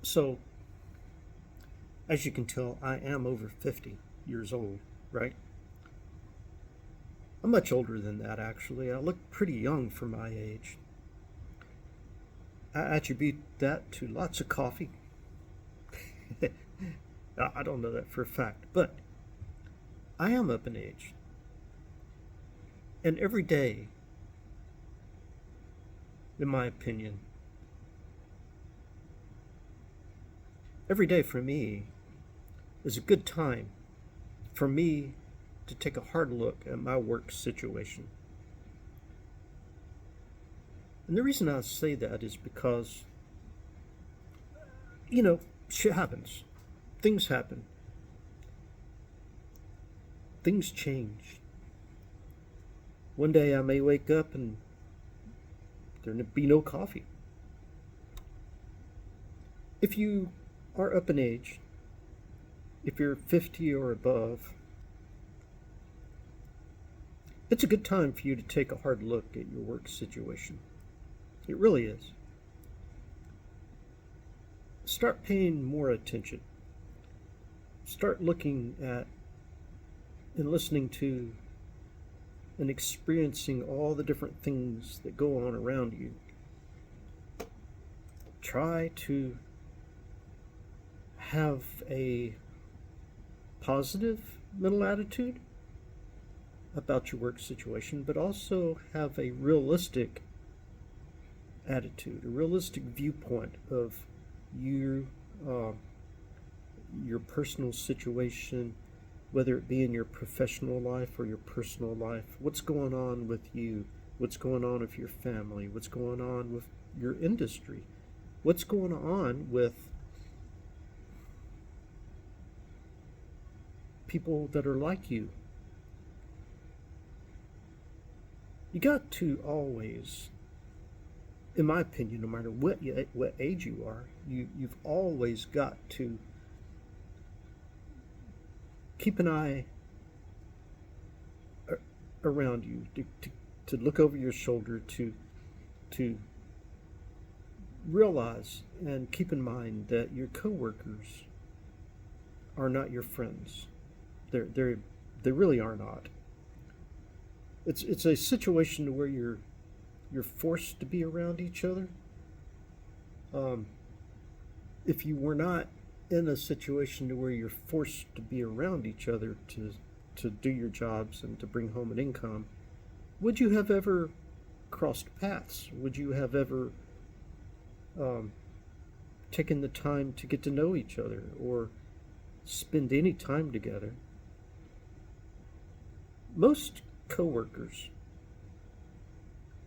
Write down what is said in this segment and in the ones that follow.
So, as you can tell, I am over 50 years old, right? I'm much older than that, actually. I look pretty young for my age. I attribute that to lots of coffee. I don't know that for a fact, but I am up in age. And every day, in my opinion, every day for me is a good time for me to take a hard look at my work situation. And the reason I say that is because, shit happens. Things happen. Things change. One day I may wake up and there'll be no coffee. If you are up in age, if you're 50 or above, it's a good time for you to take a hard look at your work situation. It really is. Start paying more attention. Start looking at and listening to and experiencing all the different things that go on around you. Try to have a positive mental attitude about your work situation, but also have a realistic attitude, a realistic viewpoint of you, your personal situation, whether it be in your professional life or your personal life. What's going on with you? What's going on with your family? What's going on with your industry? What's going on with people that are like you? You got to always, in my opinion, no matter what age you are, you've always got to keep an eye around you, to look over your shoulder, to realize and keep in mind that your coworkers are not your friends. They really are not. It's a situation where you're forced to be around each other. If you were not in a situation where you're forced to be around each other to do your jobs and to bring home an income, would you have ever crossed paths? Would you have ever taken the time to get to know each other or spend any time together? Most coworkers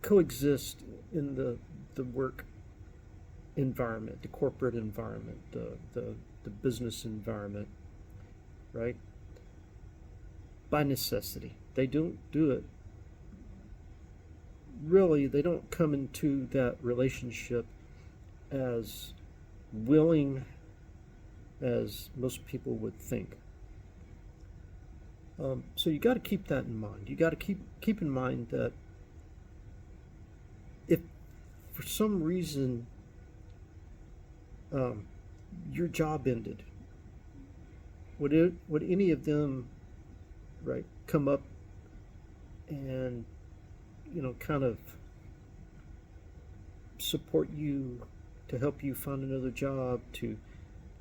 coexist in the work environment, the corporate environment, the business environment, right? By necessity. They don't do it. Really, they don't come into that relationship as willing as most people would think. So you got to keep that in mind. You got to keep in mind that if for some reason your job ended, would any of them, right, come up and kind of support you, to help you find another job, to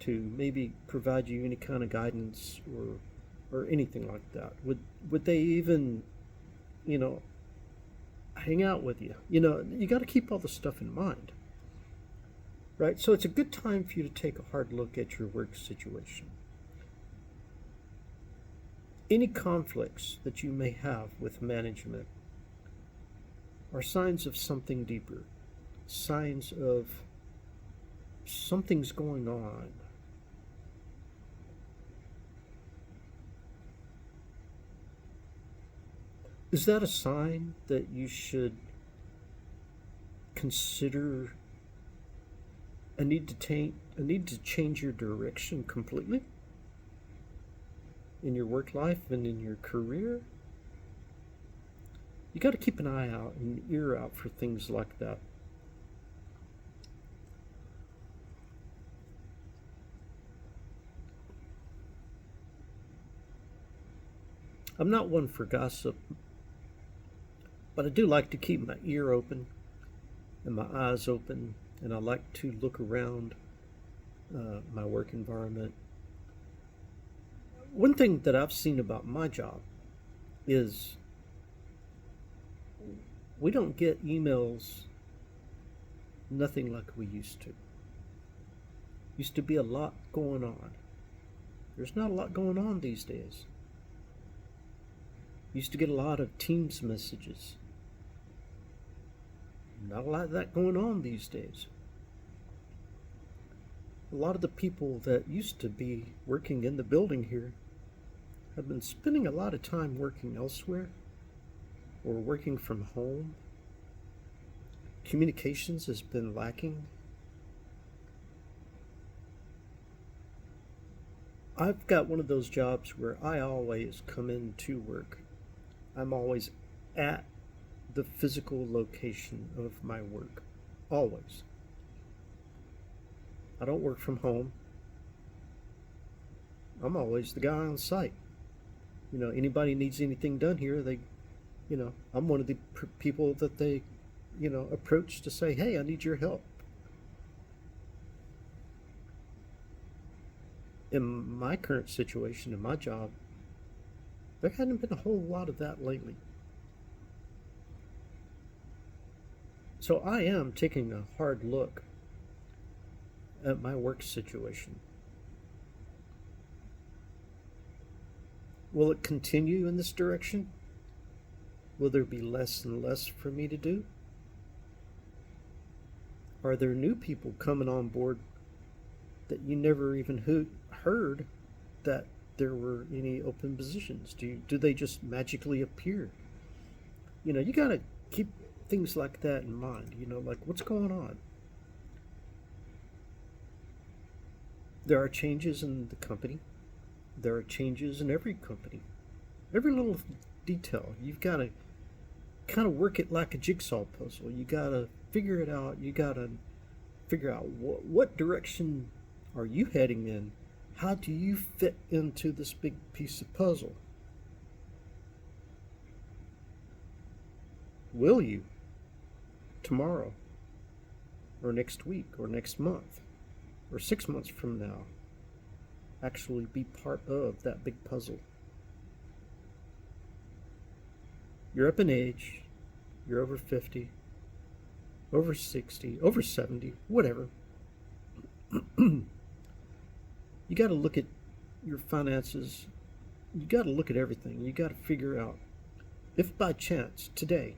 maybe provide you any kind of guidance or anything like that? Would they even hang out with you? You got to keep all the stuff in mind, right? So it's a good time for you to take a hard look at your work situation. Any conflicts that you may have with management are signs of something deeper, signs of something's going on. Is that a sign that you should consider a need to change your direction completely in your work life and in your career? You got to keep an eye out and an ear out for things like that. I'm not one for gossip, but I do like to keep my ear open and my eyes open, and I like to look around my work environment. One thing that I've seen about my job is we don't get emails, nothing like we used to. Used to be a lot going on. There's not a lot going on these days. Used to get a lot of Teams messages. Not a lot of that going on these days. A lot of the people that used to be working in the building here have been spending a lot of time working elsewhere or working from home. Communications has been lacking. I've got one of those jobs where I always come into work. I'm always at the physical location of my work. Always. I don't work from home. I'm always the guy on site. Anybody needs anything done here, I'm one of the people that they, approach to say, hey, I need your help. In my current situation, in my job, there hadn't been a whole lot of that lately. So I am taking a hard look at my work situation. Will it continue in this direction? Will there be less and less for me to do? Are there new people coming on board that you never even heard that there were any open positions? Do they just magically appear? You gotta keep things like that in mind, like what's going on? There are changes in the company. There are changes in every company. Every little detail, you've got to kind of work it like a jigsaw puzzle. You got to figure it out. You got to figure out what direction are you heading in? How do you fit into this big piece of puzzle? Will you tomorrow or next week or next month or 6 months from now actually be part of that big puzzle? You're up in age, you're over 50, over 60, over 70, whatever. You got to look at your finances. You got to look at everything. You got to figure out if by chance today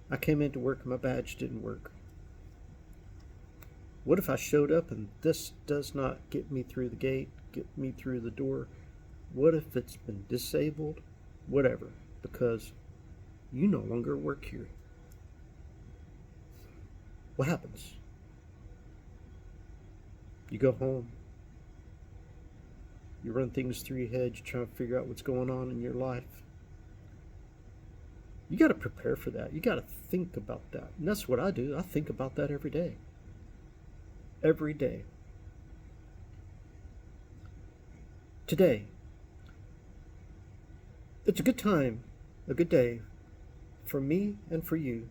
I came into work and my badge didn't work. What if I showed up and this does not get me through the gate, get me through the door? What if it's been disabled? Whatever, because you no longer work here. What happens? You go home. You run things through your head. You try to figure out what's going on in your life. You got to prepare for that. You got to think about that. And that's what I do. I think about that every day. Every day. Today, it's a good time, a good day for me and for you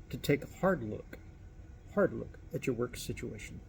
to take a hard look at your work situation.